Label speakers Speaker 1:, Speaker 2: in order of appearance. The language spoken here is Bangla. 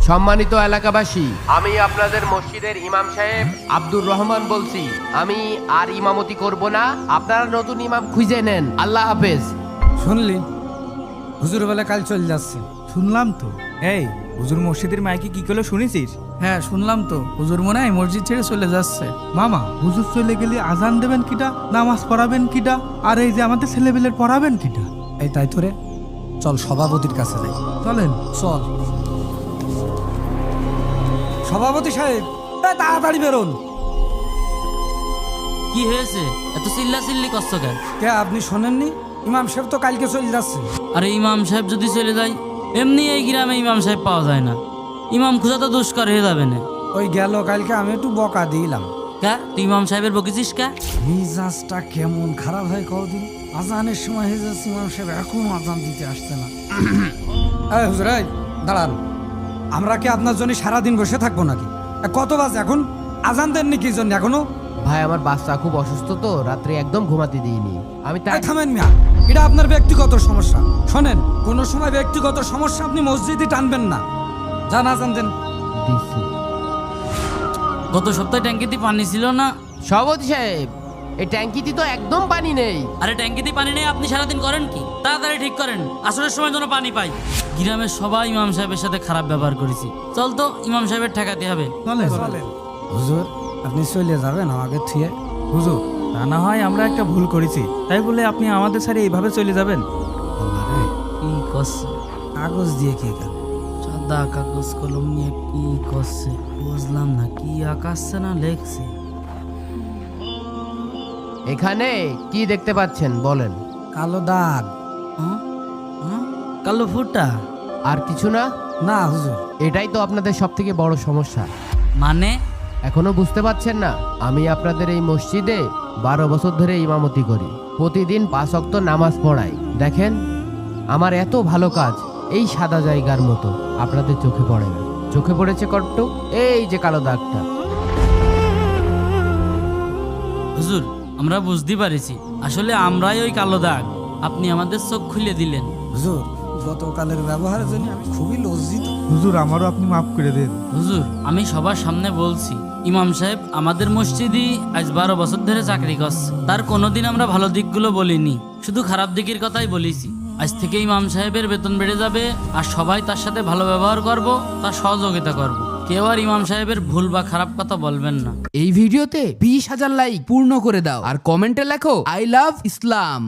Speaker 1: সম্মানিত এলাকাবাসী, আমি আপনাদের মসজিদের ইমাম সাহেব আব্দুর রহমান বলছি। আমি আর ইমামতি করব না, আপনারা নতুন ইমাম খুঁজে নেন। আল্লাহ হাফেজ।
Speaker 2: শুনলি হুজুর বলে কাল চলে যাচ্ছে।
Speaker 3: শুনলাম তো।
Speaker 4: এই হুজুর মসজিদের মাইকে কি করলো শুনেছিস?
Speaker 3: হ্যাঁ শুনলাম তো, হুজুর মনে হয় মসজিদ ছেড়ে চলে যাচ্ছে। মামা, হুজুর চলে গেলে আজান দেবেন কিটা, নামাজ পড়াবেন কিটা, আর এই যে আমাদের ছেলেবেলের পড়াবেন কিটা?
Speaker 2: এই তাই তো রে, চল সভাপতির কাছে যাই।
Speaker 3: চলেন।
Speaker 2: চল সভাপতি সাহেব, তাড়াতাড়ি বেরোন।
Speaker 5: কি হয়েছে? এত চিল্লা চিল্লি করছো কেন?
Speaker 2: কে আপনি শোনেননি? ইমাম সাহেব তো কালকে চলে যাচ্ছে।
Speaker 5: আরে ইমাম সাহেব যদি চলে যায়, এমনি এই গ্রামে ইমাম সাহেব পাওয়া যায় না। ইমাম খোঁজা তো দুষ্কর হয়ে যাবে না।
Speaker 2: ওই গেল কালকে আমি একটু বকা দিলাম।
Speaker 5: কা তুই ইমাম সাহেবের বকেছিস কা?
Speaker 2: মিজাজটা কেমন খারাপ হয় কদিন। আজানের সময় হয়ে যাচ্ছে, ইমাম সাহেব এখন আজান দিতে আসছে না। এই হুজুর, এই দাঁড়ান। আমরা কি আপনার জন্য সারাদিন বসে থাকবো নাকি? কত বাজে এখন? আজান দেননি কি জন্য এখনো?
Speaker 1: ভাই, আমার বাচ্চা খুব অসুস্থ তো, রাত্রে একদম ঘুমাতে দিইনি। আমি তাই
Speaker 2: এই থামেন মিয়া, এটা আপনার ব্যক্তিগত সমস্যা। শোনেন, কোনো সময় ব্যক্তিগত সমস্যা আপনি মসজিদে টানবেন না। যান আজান দেন।
Speaker 1: দিচ্ছি।
Speaker 5: গত সপ্তাহে ট্যাঙ্কিতে পানি ছিল না?
Speaker 1: সভাপতি সাহেব, এই ট্যাঙ্কিতে তো একদম পানি নেই।
Speaker 5: আরে ট্যাঙ্কিতে পানি নেই, আপনি সারাদিন করেন কি? তাড়াতাড়ি ঠিক করেন, আসরের সময় যেন পানি পাই। গ্রামের সবাই ইমাম সাহেবের সাথে খারাপ ব্যবহার করেছি। চল তো, ইমাম সাহেবের ঠেকাতে হবে।
Speaker 3: চলেন।
Speaker 2: হুজুর, আপনি চলে যাবেন আমাকে থুয়ে?
Speaker 4: হুজুর, তা না হয় আমরা একটা ভুল করেছি, তাই বলে আপনি আমাদের সাথে এইভাবে চলে যাবেন?
Speaker 5: কি করছে?
Speaker 2: কাগজ দিয়ে কি কাজ?
Speaker 5: সাদা কাগজ কলম নিয়ে কি করছে বুঝলাম না। কি আঁকাচ্ছে না লেখছে?
Speaker 1: এখানে কি দেখতে পাচ্ছেন বলেন?
Speaker 2: কালো দাগ।
Speaker 5: হ্যাঁ? হ্যাঁ? কালো ফুটা?
Speaker 1: আর কিছু না?
Speaker 2: না হুজুর।
Speaker 1: এটাই তো আপনাদের সব থেকে বড় সমস্যা।
Speaker 5: মানে?
Speaker 1: এখনো বুঝতে পারছেন না? আমি আপনাদের এই মসজিদে 12 বছর ধরে ইমামতি করি, প্রতিদিন 5 ওয়াক্ত নামাজ পড়াই। দেখেন, আমার এত ভালো কাজ এই সাদা জায়গার মতো আপনাদের চোখে পড়ে না। চোখে পড়েছে কট্ট এই যে কালো দাগটা।
Speaker 5: হুজুর, আমরা বুঝতে পারিছি, আসলে আমরাই ওই কালো দাগ। আপনি আমাদের চোখ খুলে দিলেন।
Speaker 2: হুজুর, গতকালের ব্যবহারের জন্য আমি খুবই লজ্জিত।
Speaker 3: হুজুর, আমারও আপনি মাফ করে দেন।
Speaker 5: হুজুর, আমি সবার সামনে বলছি, ইমাম সাহেব আমাদের মসজিদই আজ 12 বছর ধরে চাকরি করছে। তার কোনোদিন আমরা ভালো দিকগুলো বলিনি, শুধু খারাপ দিকের কথাই বলেছি। আজ থেকে ইমাম সাহেবের বেতন বেড়ে যাবে, আর সবাই তার সাথে ভালো ব্যবহার করব, তার সহযোগিতা করব। কেউ আর ইমাম সাহেবের ভুল বা খারাপ কথা বলবেন না।
Speaker 6: এই ভিডিওতে 20,000 লাইক পূর্ণ করে দাও আর কমেন্টে লেখো আই লাভ ইসলাম।